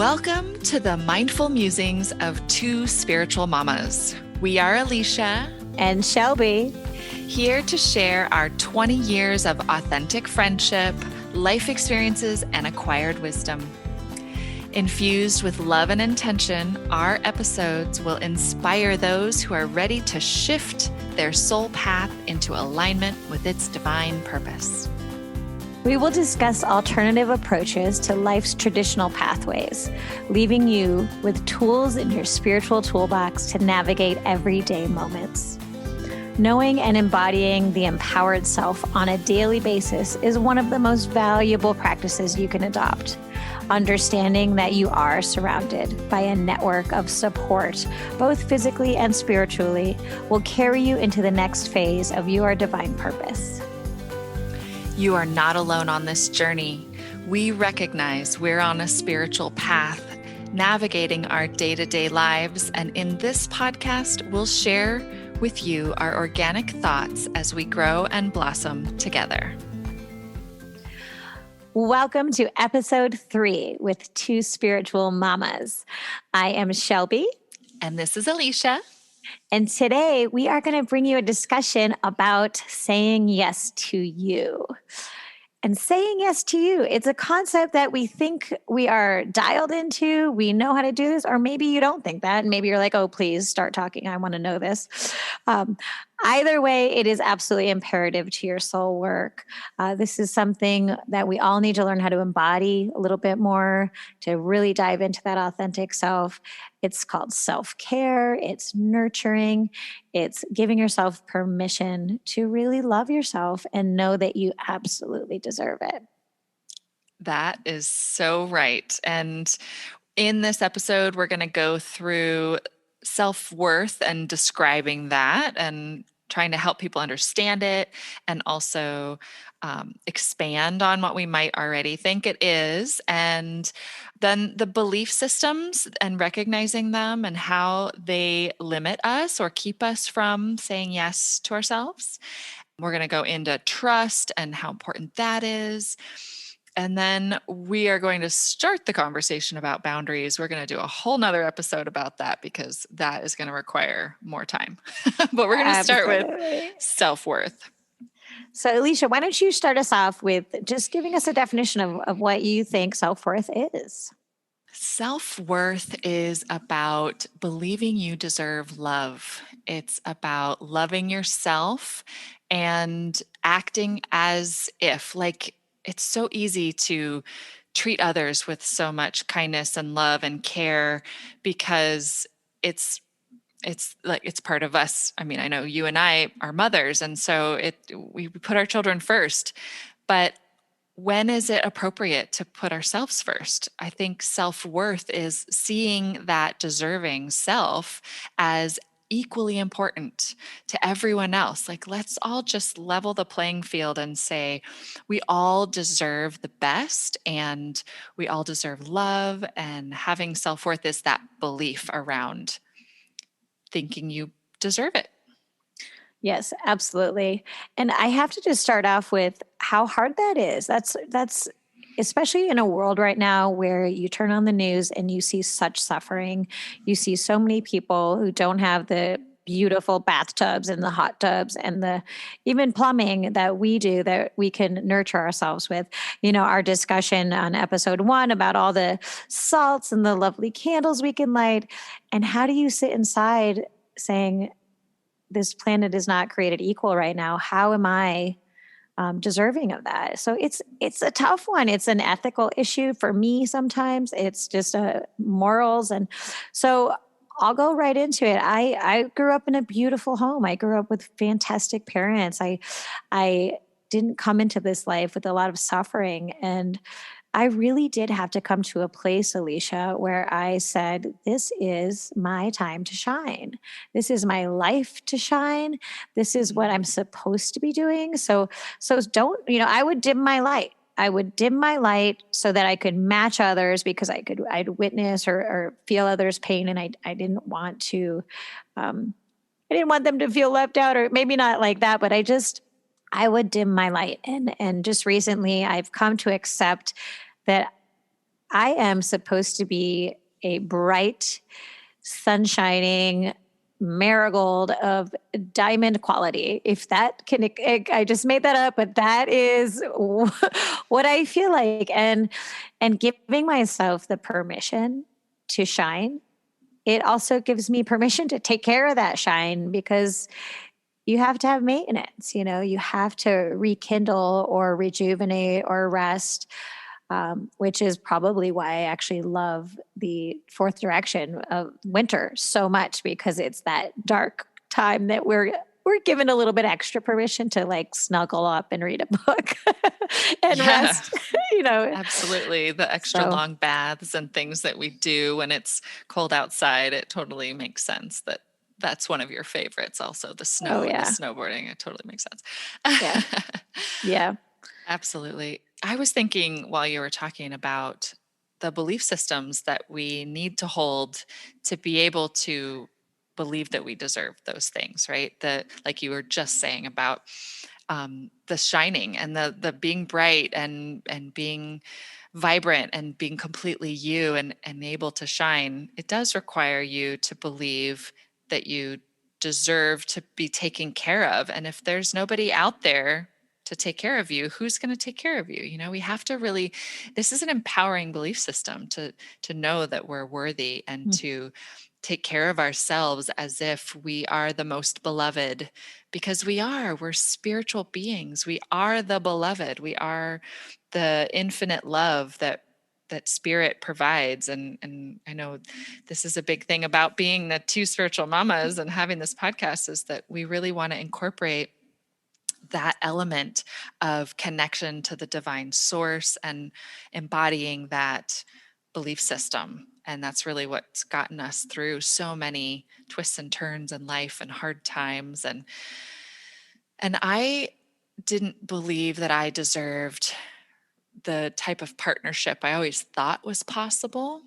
Welcome to the mindful musings of two spiritual mamas. We are Alicia and Shelby, here to share our 20 years of authentic friendship, life experiences, and acquired wisdom. Infused with love and intention, our episodes will inspire those who are ready to shift their soul path into alignment with its divine purpose. We will discuss alternative approaches to life's traditional pathways, leaving you with tools in your spiritual toolbox to navigate everyday moments. Knowing and embodying the empowered self on a daily basis is one of the most valuable practices you can adopt. Understanding that you are surrounded by a network of support, both physically and spiritually, will carry you into the next phase of your divine purpose. You are not alone on this journey. We recognize we're on a spiritual path, navigating our day-to-day lives, and in this podcast, we'll share with you our organic thoughts as we grow and blossom together. Welcome to episode 3 with two spiritual mamas. I am Shelby. And this is Alicia. And today we are going to bring you a discussion about saying yes to you. And saying yes to you, it's a concept that we think we are dialed into. We know how to do this, or maybe you don't think that. And maybe you're like, oh, please start talking. I want to know this. Either way, it is absolutely imperative to your soul work. This is something that we all need to learn how to embody a little bit more to really dive into that authentic self. It's called self-care. It's nurturing. It's giving yourself permission to really love yourself and know that you absolutely deserve it. That is so right. And in this episode, we're going to go through self-worth and describing that and trying to help people understand it and also expand on what we might already think it is. And then the belief systems and recognizing them and how they limit us or keep us from saying yes to ourselves. We're going to go into trust and how important that is. And then we are going to start the conversation about boundaries. We're going to do a whole nother episode about that because that is going to require more time. But we're going to start with self-worth. So Alicia, why don't you start us off with just giving us a definition of what you think self-worth is? Self-worth is about believing you deserve love. It's about loving yourself and acting as if, like, it's so easy to treat others with so much kindness and love and care because it's like it's part of us. I mean, I know you and I are mothers, and so we put our children first. But when is it appropriate to put ourselves first? I think self-worth is seeing that deserving self as equally important to everyone else. Like, let's all just level the playing field and say, we all deserve the best and we all deserve love. And having self-worth is that belief around thinking you deserve it. Yes, absolutely. And I have to just start off with how hard that is. That's especially in a world right now where you turn on the news and you see such suffering. You see so many people who don't have the beautiful bathtubs and the hot tubs and the even plumbing that we do that we can nurture ourselves with. You know, our discussion on episode 1 about all the salts and the lovely candles we can light. And how do you sit inside saying, this planet is not created equal right now. How am I deserving of that? So it's a tough one. It's an ethical issue for me sometimes. It's just morals. And so I'll go right into it. I grew up in a beautiful home. I grew up with fantastic parents. I didn't come into this life with a lot of suffering. And I really did have to come to a place, Alicia, where I said, this is my time to shine. This is my life to shine. This is what I'm supposed to be doing. So don't, I would dim my light. I would dim my light so that I could match others because I'd witness or feel others' pain. And I didn't want to, I didn't want them to feel left out, or maybe not like that, but I would dim my light. And just recently I've come to accept that I am supposed to be a bright, sunshining marigold of diamond quality. If that can, I just made that up, but that is what I feel like. And giving myself the permission to shine, it also gives me permission to take care of that shine, because you have to have maintenance. You have to rekindle or rejuvenate or rest, which is probably why I actually love the fourth direction of winter so much, because it's that dark time that we're given a little bit extra permission to like snuggle up and read a book and Yeah, rest. you know absolutely. The extra so long baths and things that we do when it's cold outside, it totally makes sense that that's one of your favorites. Also, the oh snow and the yeah, snowboarding, it totally makes sense. yeah, yeah. Absolutely. I was thinking while you were talking about the belief systems that we need to hold to be able to believe that we deserve those things, right? The like you were just saying about the shining and the being bright and being vibrant and being completely you and able to shine. It does require you to believe that you deserve to be taken care of. And if there's nobody out there to take care of you, who's going to take care of you? We have to really, this is an empowering belief system to know that we're worthy and Mm. to take care of ourselves as if we are the most beloved, because we're spiritual beings. We are the beloved. We are the infinite love that spirit provides. And I know this is a big thing about being the two spiritual mamas and having this podcast, is that we really want to incorporate that element of connection to the divine source and embodying that belief system. And that's really what's gotten us through so many twists and turns in life and hard times. And I didn't believe that I deserved the type of partnership I always thought was possible.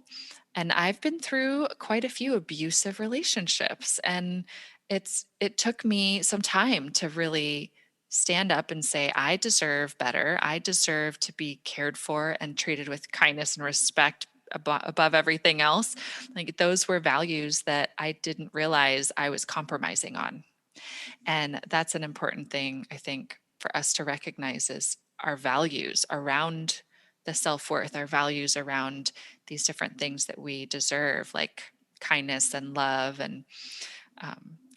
And I've been through quite a few abusive relationships, and it took me some time to really stand up and say, I deserve better. I deserve to be cared for and treated with kindness and respect above everything else. Like, those were values that I didn't realize I was compromising on. And that's an important thing, I think, for us to recognize, is our values around the self-worth, our values around these different things that we deserve, like kindness and love. And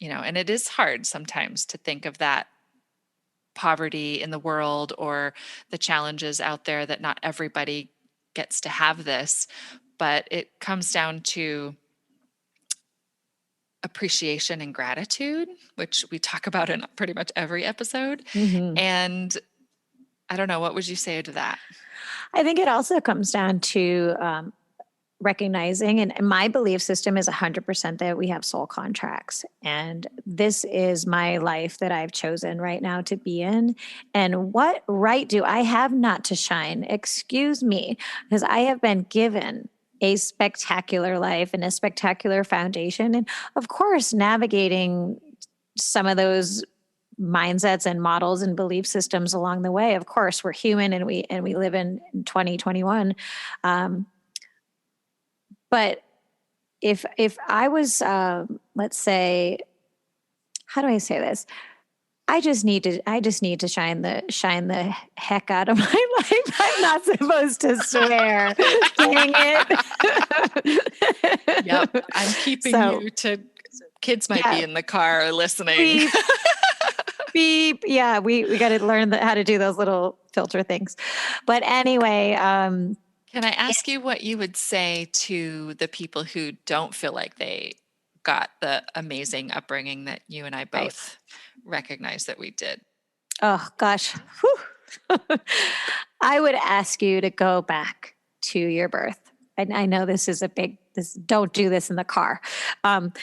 it is hard sometimes to think of that poverty in the world or the challenges out there, that not everybody gets to have this. But it comes down to appreciation and gratitude, which we talk about in pretty much every episode. Hmm. And I don't know, what would you say to that? I think it also comes down to recognizing, and my belief system is 100% that we have soul contracts. And this is my life that I've chosen right now to be in. And what right do I have not to shine? Excuse me, because I have been given a spectacular life and a spectacular foundation. And of course, navigating some of those mindsets and models and belief systems along the way. Of course, we're human, and we live in 2021. Um, but if I was, let's say, how do I say this? I just need to shine the heck out of my life. I'm not supposed to swear. Dang Yep. it. I'm keeping So you to, kids might be yeah, in the car listening. beep, beep. Yeah, we got to learn how to do those little filter things. But anyway, Can I yeah, ask you what you would say to the people who don't feel like they got the amazing upbringing that you and I right. both recognize that we did? Oh gosh. Whew. I would ask you to go back to your birth. And I know this is don't do this in the car. Um,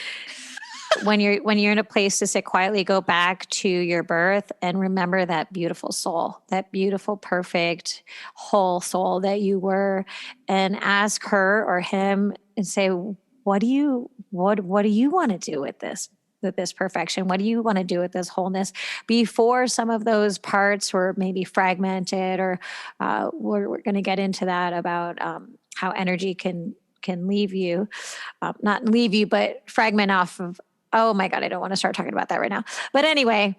when you're in a place to sit quietly, go back to your birth and remember that beautiful soul, that beautiful, perfect, whole soul that you were, and ask her or him and say, what do you want to do with this perfection? What do you want to do with this wholeness, before some of those parts were maybe fragmented, or we're going to get into that about how energy can leave you, not leave you, but fragment off of. Oh my God, I don't want to start talking about that right now. But anyway,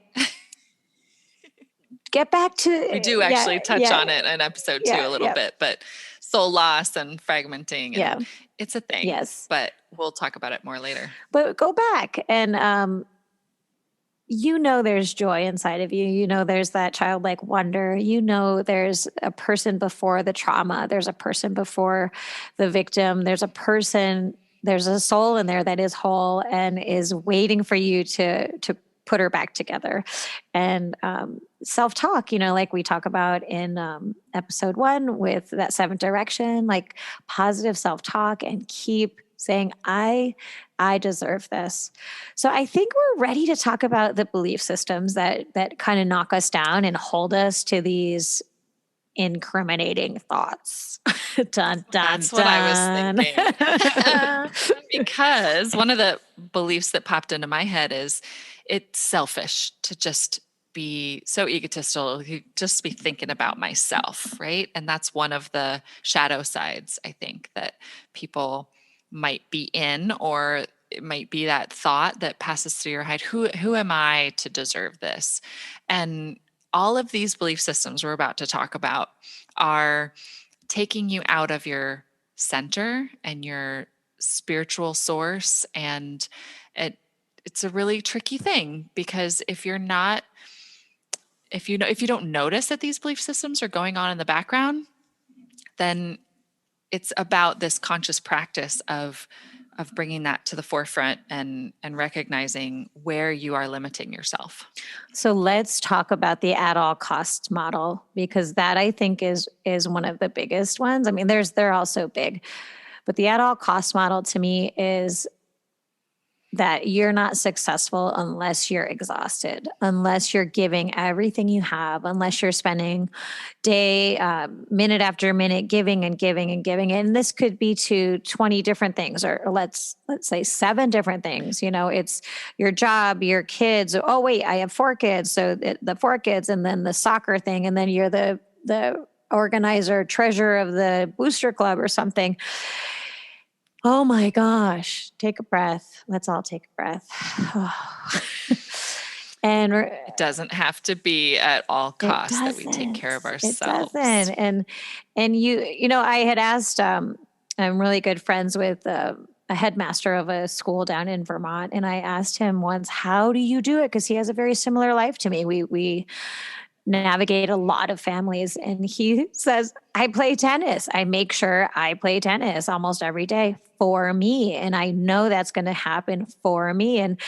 get back to we do actually touch on it in episode 2 a little bit, but soul loss and fragmenting, and it's a thing. Yes, but we'll talk about it more later. But go back and there's joy inside of you. There's that childlike wonder. There's a person before the trauma. There's a person before the victim. There's a soul in there that is whole and is waiting for you to put her back together. And self-talk, like we talk about in episode 1 with that 7th direction, like positive self-talk, and keep saying, I deserve this. So I think we're ready to talk about the belief systems that kind of knock us down and hold us to these incriminating thoughts. Dun, dun, That's what I was thinking. Because one of the beliefs that popped into my head is it's selfish to just be so egotistical, just be thinking about myself, right? And that's one of the shadow sides, I think, that people might be in, or it might be that thought that passes through your head. Who am I to deserve this? And all of these belief systems we're about to talk about are taking you out of your center and your spiritual source. And it's a really tricky thing, because if you don't notice that these belief systems are going on in the background, then it's about this conscious practice of bringing that to the forefront and recognizing where you are limiting yourself. So let's talk about the at all costs model, because that I think is one of the biggest ones. I mean, they're also big, but the at all cost model to me is that you're not successful unless you're exhausted, unless you're giving everything you have, unless you're spending minute after minute giving and giving and giving. And this could be to 20 different things, or let's say 7 different things. It's your job, your kids. Oh, wait, I have 4 kids. So the 4 kids, and then the soccer thing. And then you're the organizer, treasurer of the booster club or something. Oh my gosh, take a breath. Let's all take a breath. And it doesn't have to be at all costs that we take care of ourselves. It doesn't. And I had asked, I'm really good friends with a headmaster of a school down in Vermont. And I asked him once, how do you do it? Because he has a very similar life to me. We navigate a lot of families. And he says, I play tennis. I make sure I play tennis almost every day for me. And I know that's going to happen for me. And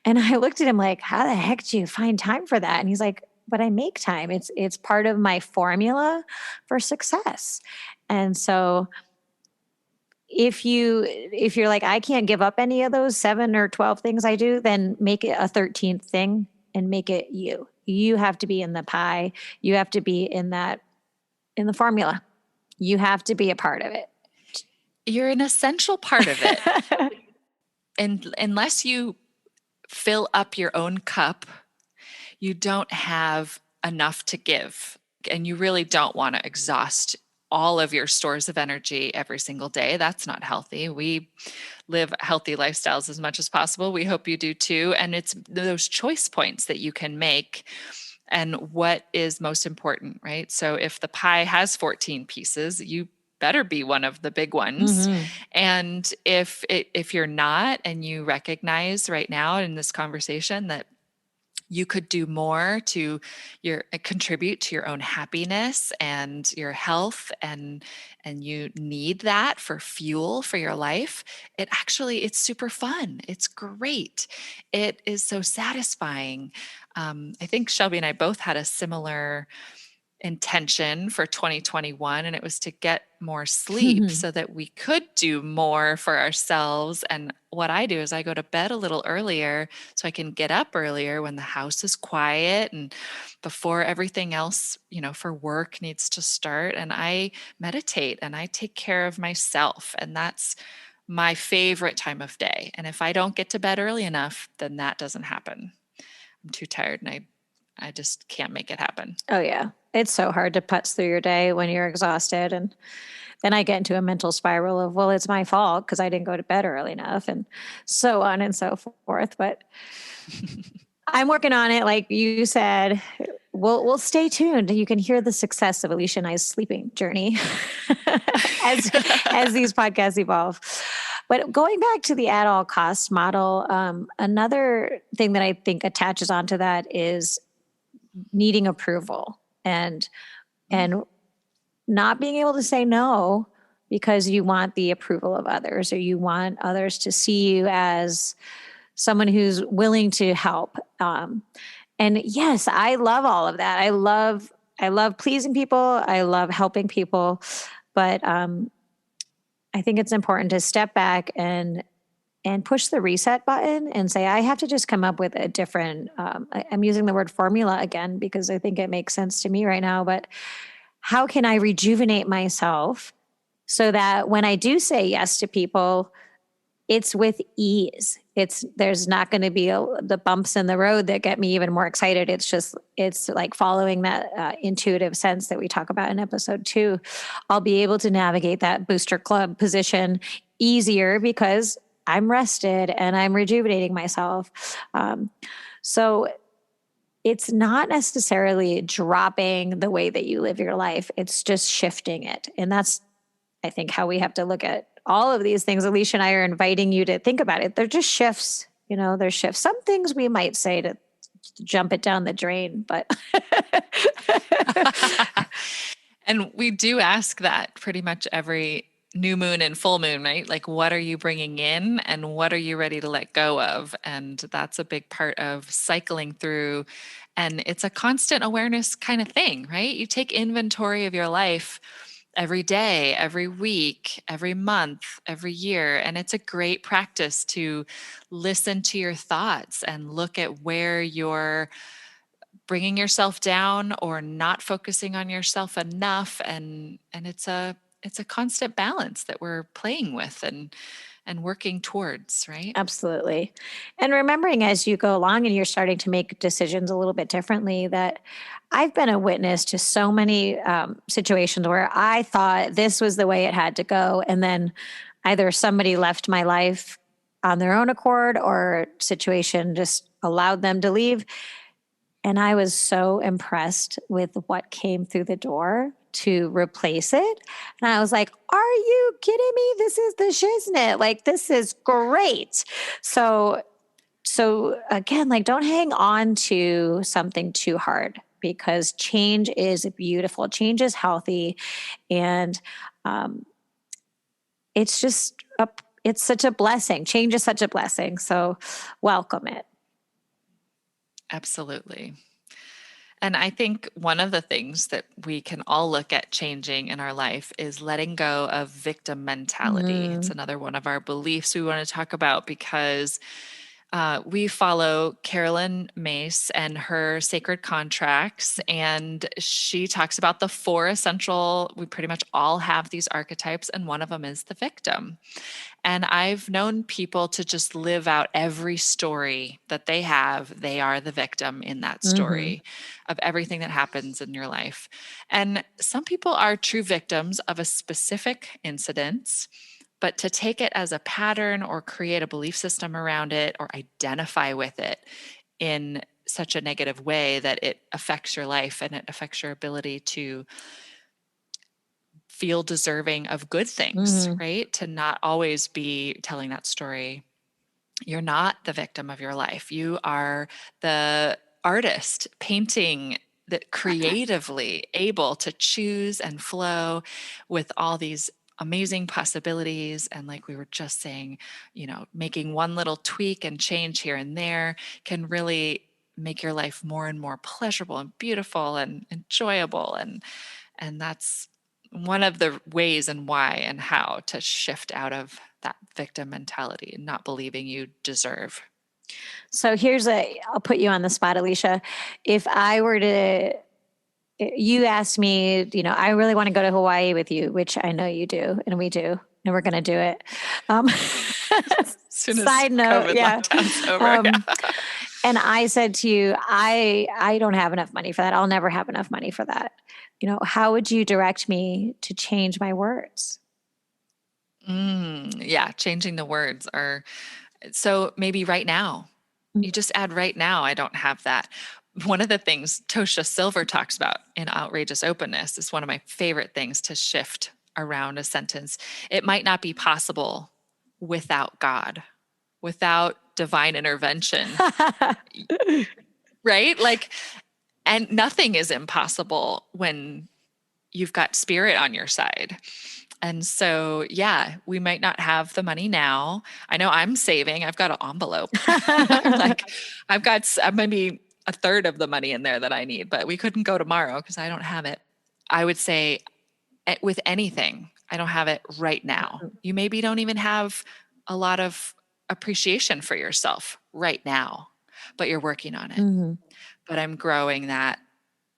I looked at him like, how the heck do you find time for that? And he's like, but I make time. It's part of my formula for success. And so if you're like, I can't give up any of those 7 or 12 things I do, then make it a 13th thing and make it you. You have to be in the pie. You have to be in the formula. You have to be a part of it. You're an essential part of it. And unless you fill up your own cup, you don't have enough to give. And you really don't want to exhaust all of your stores of energy every single day. That's not healthy. We live healthy lifestyles as much as possible. We hope you do too. And it's those choice points that you can make and what is most important, right? So if the pie has 14 pieces, you better be one of the big ones. Mm-hmm. And if you're not, and you recognize right now in this conversation that you could do more to contribute to your own happiness and your health, and you need that for fuel for your life, it's super fun. It's great. It is so satisfying. I think Shelby and I both had a similar intention for 2021, and it was to get more sleep so that we could do more for ourselves. And what I do is I go to bed a little earlier so I can get up earlier when the house is quiet and before everything else, for work needs to start. And I meditate and I take care of myself. And that's my favorite time of day. And if I don't get to bed early enough, then that doesn't happen. I'm too tired and I just can't make it happen. Oh yeah. it's so hard to putz through your day when you're exhausted. And then I get into a mental spiral of, well, it's my fault because I didn't go to bed early enough and so on and so forth. But I'm working on it. Like you said, we'll stay tuned. You can hear the success of Alicia and I's sleeping journey as these podcasts evolve. But going back to the at all cost model, another thing that I think attaches onto that is needing approval and not being able to say no because you want the approval of others or you want others to see you as someone who's willing to help. And yes, I love all of that. I love pleasing people. I love helping people, but I think it's important to step back and push the reset button and say, I have to just come up with a different, I'm using the word formula again, because I think it makes sense to me right now, but how can I rejuvenate myself so that when I do say yes to people, it's with ease. There's not going to be the bumps in the road that get me even more excited. It's like following that intuitive sense that we talk about in episode 2. I'll be able to navigate that booster club position easier because I'm rested and I'm rejuvenating myself. So it's not necessarily dropping the way that you live your life. It's just shifting it. And that's, I think, how we have to look at all of these things. Alicia and I are inviting you to think about it. They're just shifts, they're shifts. Some things we might say to jump it down the drain, but. And we do ask that pretty much every new moon and full moon, right? Like, what are you bringing in and what are you ready to let go of? And that's a big part of cycling through. And it's a constant awareness kind of thing, right? You take inventory of your life every day, every week, every month, every year. And it's a great practice to listen to your thoughts and look at where you're bringing yourself down or not focusing on yourself enough. And it's a constant balance that we're playing with and working towards, right? Absolutely. And remembering as you go along and you're starting to make decisions a little bit differently, that I've been a witness to so many situations where I thought this was the way it had to go. And then either somebody left my life on their own accord or situation just allowed them to leave. And I was so impressed with what came through the door to replace it. And I was like, are you kidding me? This is the shiznit. Like, this is great. So again, like, don't hang on to something too hard because change is beautiful. Change is healthy. And it's just, it's such a blessing. Change is such a blessing. So welcome it. Absolutely. And I think one of the things that we can all look at changing in our life is letting go of victim mentality. It's another one of our beliefs we want to talk about because we follow Carolyn Myss and her sacred contracts, and she talks about the 4 essential, we pretty much all have these archetypes, and one of them is the victim. And I've known people to just live out every story that they have. They are the victim in that story of everything that happens in your life. And some people are true victims of a specific incident, but to take it as a pattern or create a belief system around it or identify with it in such a negative way that it affects your life and it affects your ability to feel deserving of good things, right? To not always be telling that story. You're not the victim of your life. You are the artist painting that creatively able to choose and flow with all these amazing possibilities. And like we were just saying, making one little tweak and change here and there can really make your life more and more pleasurable and beautiful and enjoyable. And that's one of the ways and why and how to shift out of that victim mentality and not believing you deserve. So I'll put you on the spot, Alicia. If I were to, you asked me, I really want to go to Hawaii with you, which I know you do, and we do, and we're going to do it. Soon as Side note, COVID yeah. lockdown's over. And I said to you, I don't have enough money for that. I'll never have enough money for that. How would you direct me to change my words? Yeah, changing the words are so maybe right now. You just add right now, I don't have that. One of the things Tosha Silver talks about in Outrageous Openness is one of my favorite things to shift around a sentence. It might not be possible without God, without divine intervention, right? Like, and nothing is impossible when you've got spirit on your side. And so, yeah, we might not have the money now. I know I'm saving. I've got an envelope. Like, I've got maybe a third of the money in there that I need, but we couldn't go tomorrow because I don't have it. I would say with anything, I don't have it right now. You maybe don't even have a lot of appreciation for yourself right now, but you're working on it. Mhm. But I'm growing that.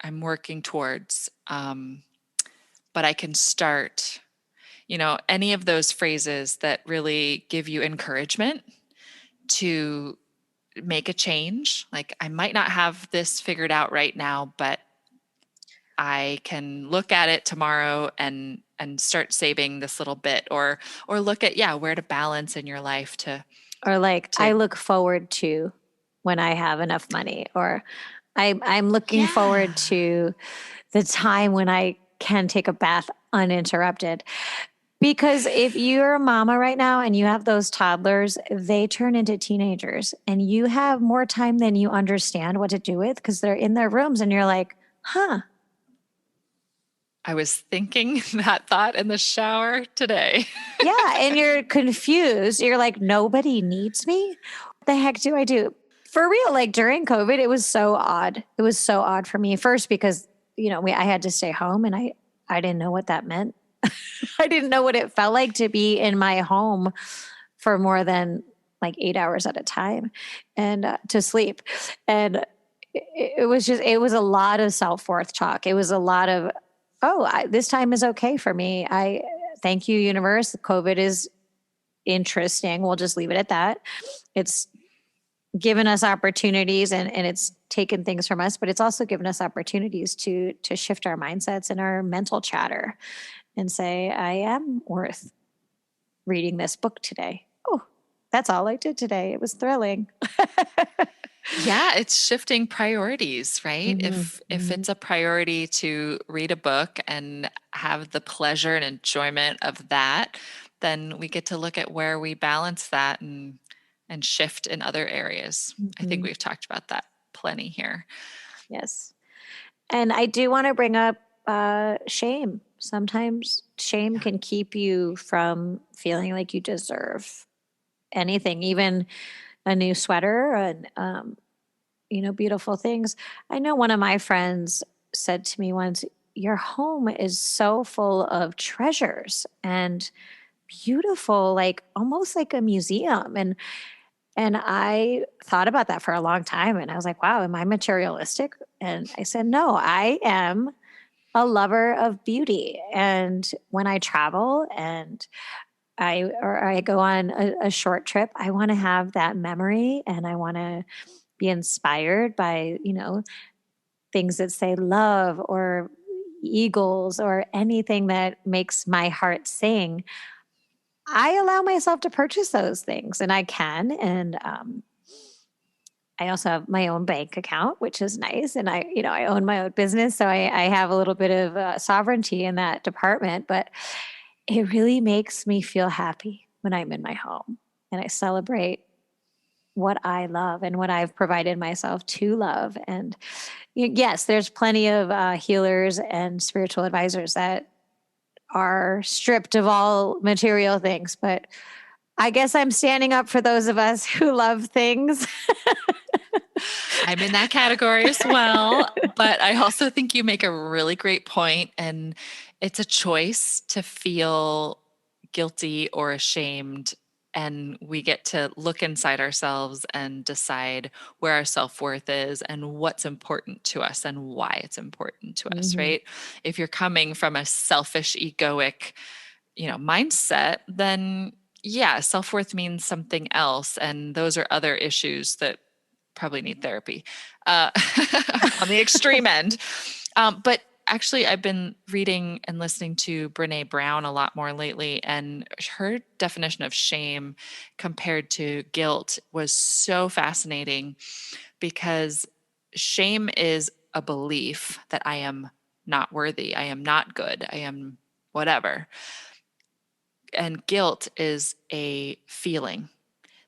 I'm working towards, but I can start, any of those phrases that really give you encouragement to make a change. Like, I might not have this figured out right now, but I can look at it tomorrow and start saving this little bit, or look at, where to balance in your life Or like, to I look forward to when I have enough money, or I'm looking forward yeah. to the time when I can take a bath uninterrupted. Because if you're a mama right now and you have those toddlers, they turn into teenagers and you have more time than you understand what to do with because they're in their rooms and you're like, huh. I was thinking that thought in the shower today. Yeah. And you're confused. You're like, nobody needs me. What the heck do I do? For real, like during COVID, it was so odd. It was so odd for me. First, because, I had to stay home and I didn't know what that meant. I didn't know what it felt like to be in my home for more than like 8 hours at a time and to sleep. And it was a lot of self worth talk. It was a lot of, this time is okay for me. I thank you, universe. COVID is interesting. We'll just leave it at that. It's given us opportunities and it's taken things from us, but it's also given us opportunities to shift our mindsets and our mental chatter and say, I am worth reading this book today. Oh, that's all I did today. It was thrilling. Yeah, it's shifting priorities, right? Mhm, If mhm, it's a priority to read a book and have the pleasure and enjoyment of that, then we get to look at where we balance that and shift in other areas. I think mhm. we've talked about that plenty here. Yes. And I do want to bring up shame. Sometimes shame Yeah. can keep you from feeling like you deserve anything, even a new sweater and, beautiful things. I know one of my friends said to me once, your home is so full of treasures and beautiful, like almost like a museum. And I thought about that for a long time and I was like, wow, am I materialistic? And I said, no, I am a lover of beauty. And when I travel and I go on a short trip, I want to have that memory and I want to be inspired by, things that say love or eagles or anything that makes my heart sing. I allow myself to purchase those things and I can. And I also have my own bank account, which is nice. And I own my own business. So I have a little bit of sovereignty in that department, but it really makes me feel happy when I'm in my home and I celebrate what I love and what I've provided myself to love. And yes, there's plenty of healers and spiritual advisors that are stripped of all material things, but I guess I'm standing up for those of us who love things. I'm in that category as well, but I also think you make a really great point, and it's a choice to feel guilty or ashamed, and we get to look inside ourselves and decide where our self-worth is and what's important to us and why it's important to us, Mhm. right? If you're coming from a selfish, egoic, mindset, then yeah, self-worth means something else, and those are other issues that probably need therapy uh, on the extreme end. But actually, I've been reading and listening to Brene Brown a lot more lately, and her definition of shame compared to guilt was so fascinating because shame is a belief that I am not worthy, I am not good, I am whatever. And guilt is a feeling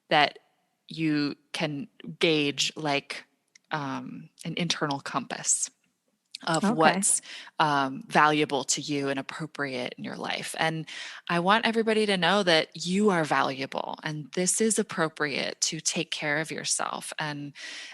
that you can gauge like an internal compass of Okay. what's valuable to you and appropriate in your life. And I want everybody to know that you are valuable and this is appropriate to take care of yourself. And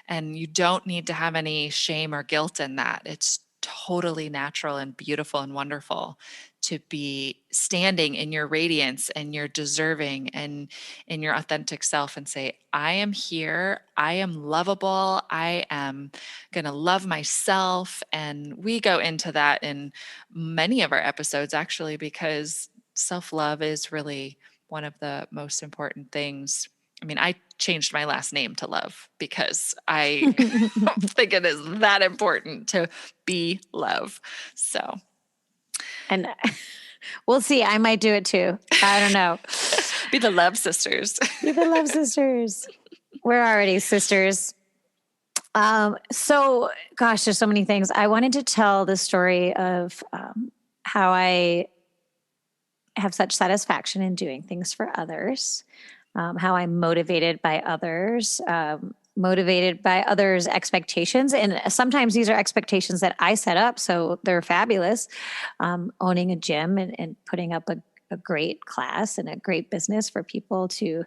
you don't need to have any shame or guilt in that. It's totally natural and beautiful and wonderful to be standing in your radiance and your deserving and in your authentic self and say, I am here, I am lovable, I am going to love myself. And we go into that in many of our episodes, actually, because self love is really one of the most important things. I mean, I changed my last name to Love because I think it is that important to be love. So And we'll see. I might do it too. I don't know. be the Love Sisters. Be the Love Sisters. We're already sisters. So, gosh, there's so many things. I wanted to tell the story of how I have such satisfaction in doing things for others, how I'm motivated by others' expectations. And sometimes these are expectations that I set up, so they're fabulous. Owning a gym and putting up a great class and a great business for people to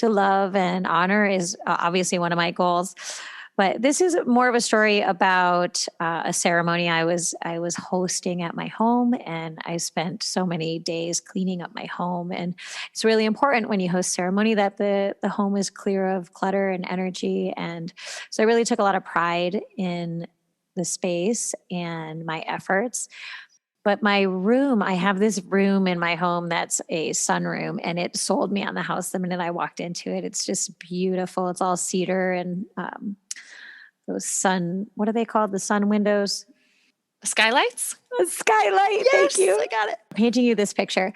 love and honor is obviously one of my goals. But this is more of a story about a ceremony I was hosting at my home, and I spent so many days cleaning up my home. And it's really important when you host ceremony that the home is clear of clutter and energy. And so I really took a lot of pride in the space and my efforts. But my room, I have this room in my home that's a sunroom, and it sold me on the house the minute I walked into it. It's just beautiful. It's all cedar and those what are they called? The sun windows? Skylights? A skylight. Thank Yes, you. I got it. I'm painting you this picture.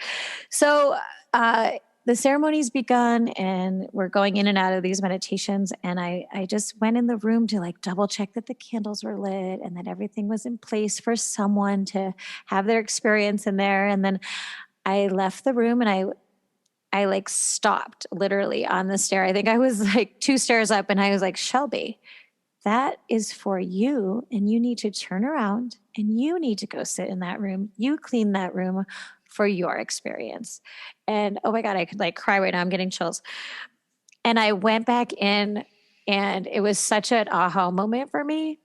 So the ceremony's begun, and we're going in and out of these meditations. And I just went in the room to like double check that the candles were lit and that everything was in place for someone to have their experience in there. And then I left the room, and I like stopped literally on the stair. I think I was like 2 stairs up, and I was like, Shelby, that is for you, and you need to turn around and you need to go sit in that room. You clean that room for your experience. And oh my God, I could like cry right now. I'm getting chills. And I went back in, and it was such an aha moment for me.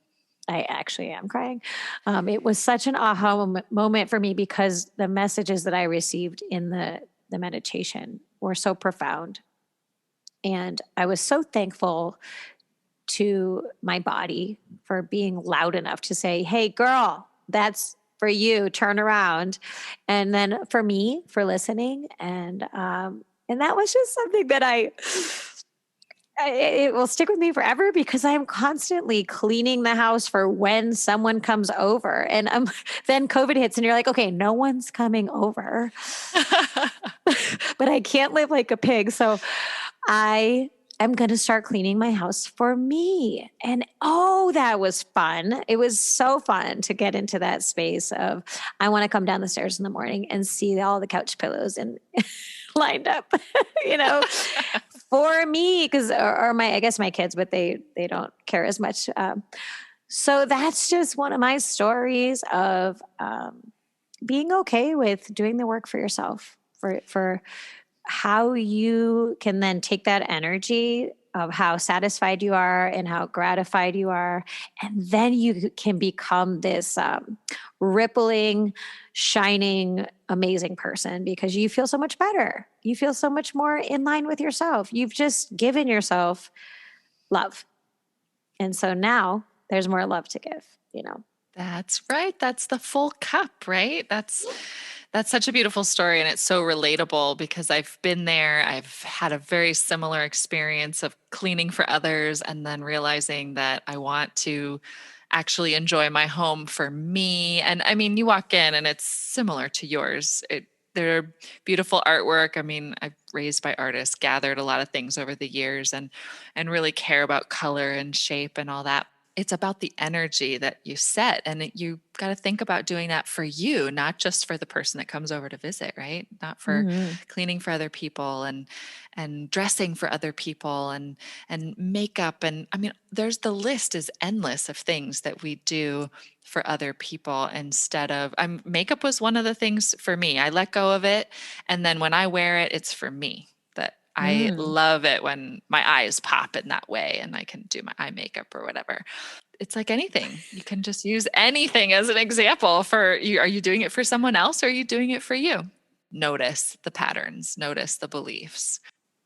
I actually am crying. It was such an aha moment for me because the messages that I received in the meditation were so profound. And I was so thankful to my body for being loud enough to say, hey, girl, that's for you, turn around. And then for me, for listening. And that was just something that it will stick with me forever because I'm constantly cleaning the house for when someone comes over. And then COVID hits, and you're like, okay, no one's coming over, but I can't live like a pig. So I am going to start cleaning my house for me. And oh, that was fun. It was so fun to get into that space of, I want to come down the stairs in the morning and see all the couch pillows and lined up, you know, for me. Cause, I guess my kids, but they don't care as much. So that's just one of my stories of, being okay with doing the work for yourself, for how you can then take that energy of how satisfied you are and how gratified you are. And then you can become this rippling, shining, amazing person because you feel so much better. You feel so much more in line with yourself. You've just given yourself love. And so now there's more love to give, you know. That's right. That's the full cup, right? That's such a beautiful story, and it's so relatable because I've been there. I've had a very similar experience of cleaning for others and then realizing that I want to actually enjoy my home for me. And I mean, you walk in and it's similar to yours. They're beautiful artwork. I mean, I've raised by artists, gathered a lot of things over the years and really care about color and shape and all that. It's about the energy that you set, and you got to think about doing that for you, not just for the person that comes over to visit, right? Not for Hmm. cleaning for other people and dressing for other people and makeup. And I mean, there's the list is endless of things that we do for other people instead of makeup was one of the things for me. I let go of it, and then when I wear it, it's for me. That I Mm. love it when my eyes pop in that way and I can do my eye makeup or whatever. It's like anything. You can just use anything as an example for you. Are you doing it for someone else or are you doing it for you? Notice the patterns, notice the beliefs.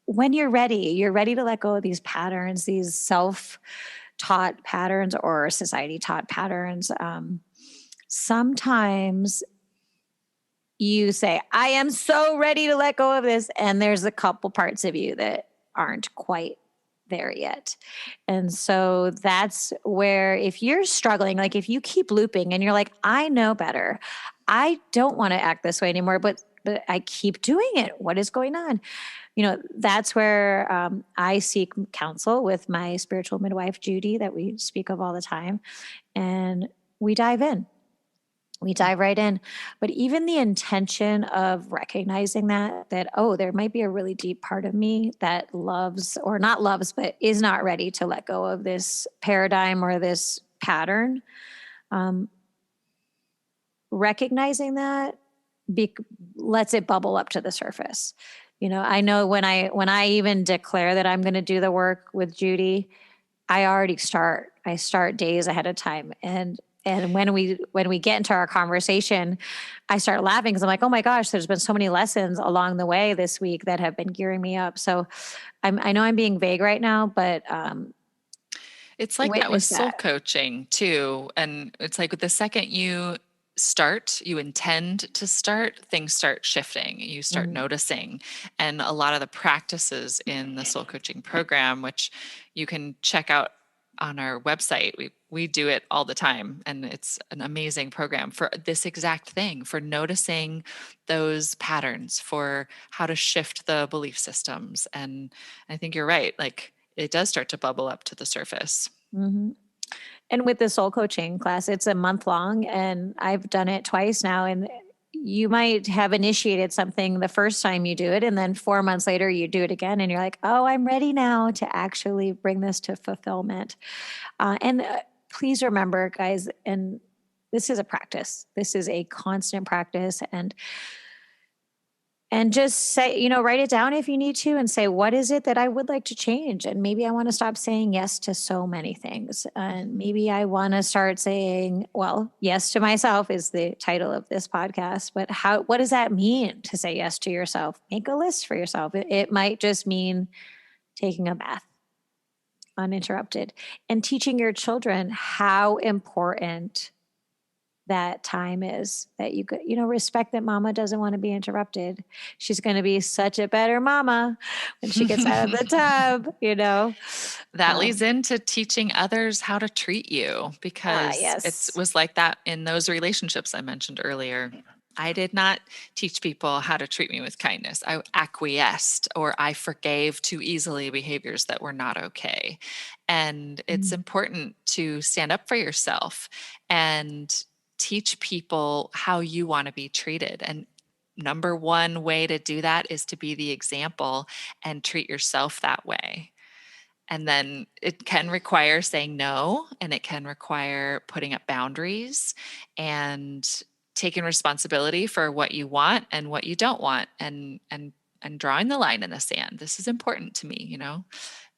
When you're ready to let go of these patterns, these self-taught patterns or society-taught patterns. Sometimes you say, I am so ready to let go of this. And there's a couple parts of you that aren't quite there yet. And so that's where, if you're struggling, like if you keep looping and you're like, I know better, I don't want to act this way anymore, but I keep doing it. What is going on? That's where I seek counsel with my spiritual midwife, Judy, that we speak of all the time. And we dive in. We dive right in. But even the intention of recognizing that, oh, there might be a really deep part of me that loves or not loves, but is not ready to let go of this paradigm or this pattern. Um, Recognizing that be, lets it bubble up to the surface. I know when I even declare that I'm going to do the work with Judy, I start days ahead of time. And when we get into our conversation, I start laughing because I'm like, oh my gosh, there's been so many lessons along the way this week that have been gearing me up. So I know I'm being vague right now, but It's like that with witness soul that. coaching too. And it's like the second you start, you intend to start, things start shifting. You start Mhm. noticing. And a lot of the practices in the soul coaching program, which you can check out on our website, we do it all the time. And it's an amazing program for this exact thing, for noticing those patterns, for how to shift the belief systems. And I think you're right. Like it does start to bubble up to the surface. Mhm. And with the soul coaching class, it's a month long, and I've done it twice now. And you might have initiated something the first time you do it, and then 4 months later, you do it again, and you're like, oh, I'm ready now to actually bring this to fulfillment. And please remember, guys, and this is a practice, this is a constant practice. And just say, write it down if you need to and say, what is it that I would like to change? And maybe I want to stop saying yes to so many things. And maybe I want to start saying, well, yes to myself is the title of this podcast. But what does that mean to say yes to yourself? Make a list for yourself. It might just mean taking a bath uninterrupted and teaching your children how important that time is, that you could, respect that mama doesn't want to be interrupted. She's going to be such a better mama when she gets out of the tub. That leads Um, into teaching others how to treat you because it yes. was like that in those relationships I mentioned earlier. I did not teach people how to treat me with kindness. I acquiesced or I forgave too easily behaviors that were not okay. And it's Mm. important to stand up for yourself and teach people how you want to be treated. And number one way to do that is to be the example and treat yourself that way. And then it can require saying no, and it can require putting up boundaries and taking responsibility for what you want and what you don't want and drawing the line in the sand. This is important to me,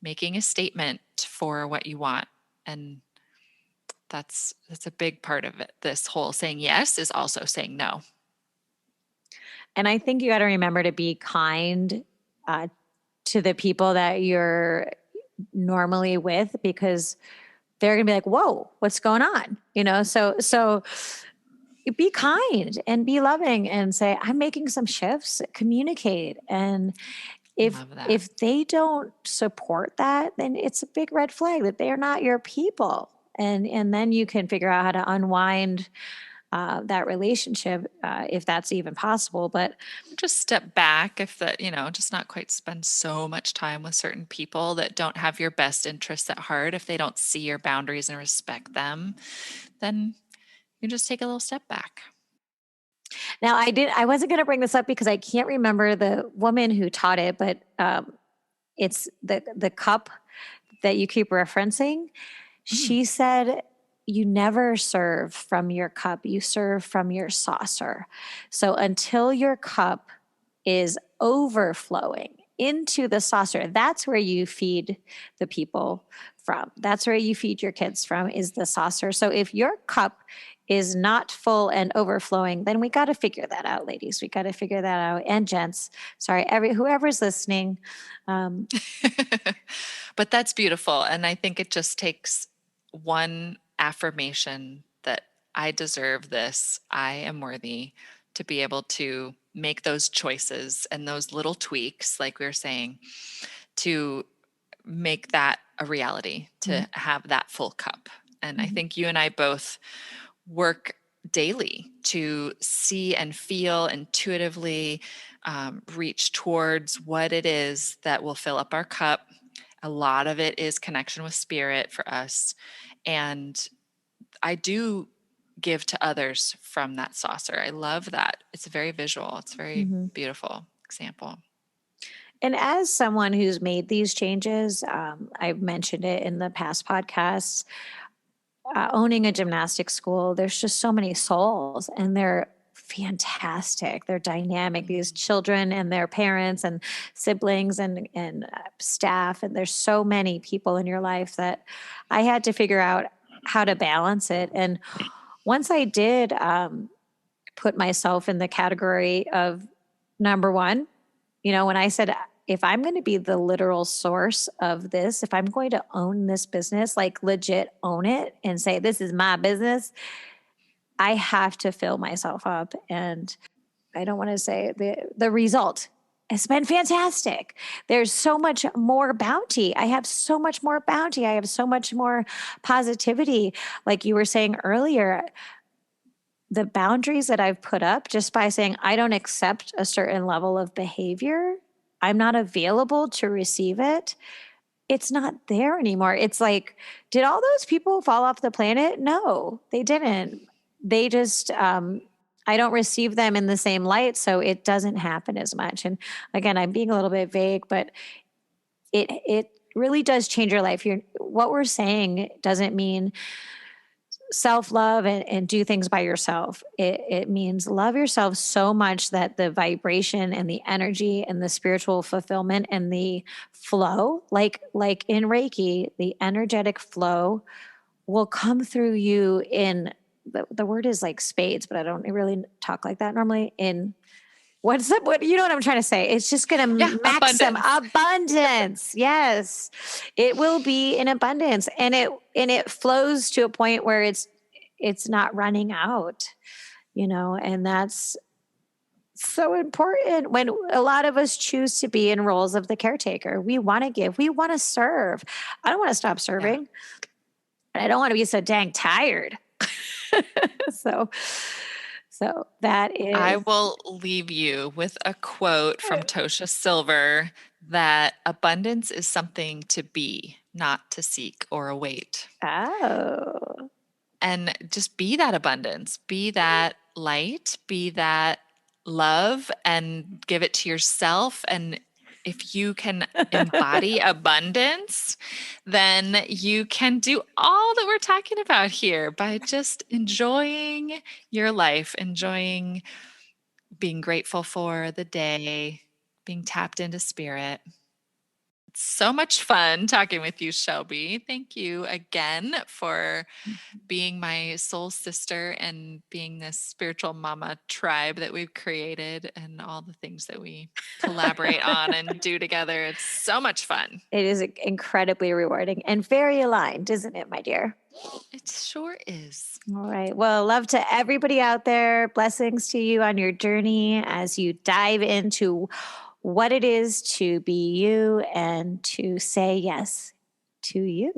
making a statement for what you want. And that's a big part of it. This whole saying yes is also saying no. And I think you got to remember to be kind uh, to the people that you're normally with, because they're going to be like, whoa, what's going on? So be kind and be loving and say, I'm making some shifts, communicate. And Love that. if they don't support that, then it's a big red flag that they are not your people. And then you can figure out how to unwind that relationship, if that's even possible. But Just step back if that, just not quite spend so much time with certain people that don't have your best interests at heart. If they don't see your boundaries and respect them, then you just take a little step back. now I wasn't going to bring this up because I can't remember the woman who taught it, but it's the cup that you keep referencing. Mm. She said, you never serve from your cup, you serve from your saucer. So until your cup is overflowing into the saucer, that's where you feed the people from. That's where you feed your kids from, is the saucer. So if your cup is not full and overflowing, then we got to figure that out, ladies. We got to figure that out. And gents, sorry, whoever's listening. Um, But that's beautiful. And I think it just takes one affirmation that I deserve this, I am worthy, to be able to make those choices and those little tweaks, like we were saying, to make that a reality, mhm, to have that full cup. And I mhm, think you and I both work daily to see and feel intuitively, reach towards what it is that will fill up our cup. A lot of it is connection with spirit for us. And I do give to others from that saucer. I love that. It's very visual, it's a very mhm. beautiful example. And as someone who's made these changes, I've mentioned it in the past podcasts, owning a gymnastics school, there's just so many souls and they're fantastic. They're dynamic, these Mhm. children and their parents and siblings and staff. And there's so many people in your life that I had to figure out how to balance it. And once I did put myself in the category of number one, when I said, if I'm going to be the literal source of this, if I'm going to own this business, like legit own it and say, this is my business, I have to fill myself up. And I don't want to say the result has been fantastic. There's so much more bounty. I have so much more bounty. I have so much more positivity. Like you were saying earlier, the boundaries that I've put up just by saying, I don't accept a certain level of behavior, I'm not available to receive it. It's not there anymore. It's like, did all those people fall off the planet? No, they didn't. They just, I don't receive them in the same light. So it doesn't happen as much. And again, I'm being a little bit vague, but it really does change your life. What we're saying doesn't mean self love and do things by yourself. It means love yourself so much that the vibration and the energy and the spiritual fulfillment and the flow, like in Reiki, the energetic flow will come through you in the word is like spades, but I don't really talk like that normally. In what's up? What you know what I'm trying to say? It's just going Yeah, to maxim abundance. abundance. Yes, it will be in abundance, and it flows to a point where it's not running out. And that's so important when a lot of us choose to be in roles of the caretaker. We want to give. We want to serve. I don't want to stop Yeah. serving. I don't want to be so dang tired. so, so that I is. will leave you with a quote from Tosha Silver that abundance is something to be, not to seek or await. Oh. And just be that abundance, be that light, be that love, and give it to yourself. And if you can embody abundance, then you can do all that we're talking about here by just enjoying your life, enjoying being grateful for the day, being tapped into spirit. So much fun talking with you, Shelby. Thank you again for being my soul sister and being this spiritual mama tribe that we've created and all the things that we collaborate on and do together. It's so much fun. It is incredibly rewarding and very aligned, isn't it, my dear? It sure is. All right. Well, love to everybody out there. Blessings to you on your journey as you dive into what it is to be you and to say yes to you.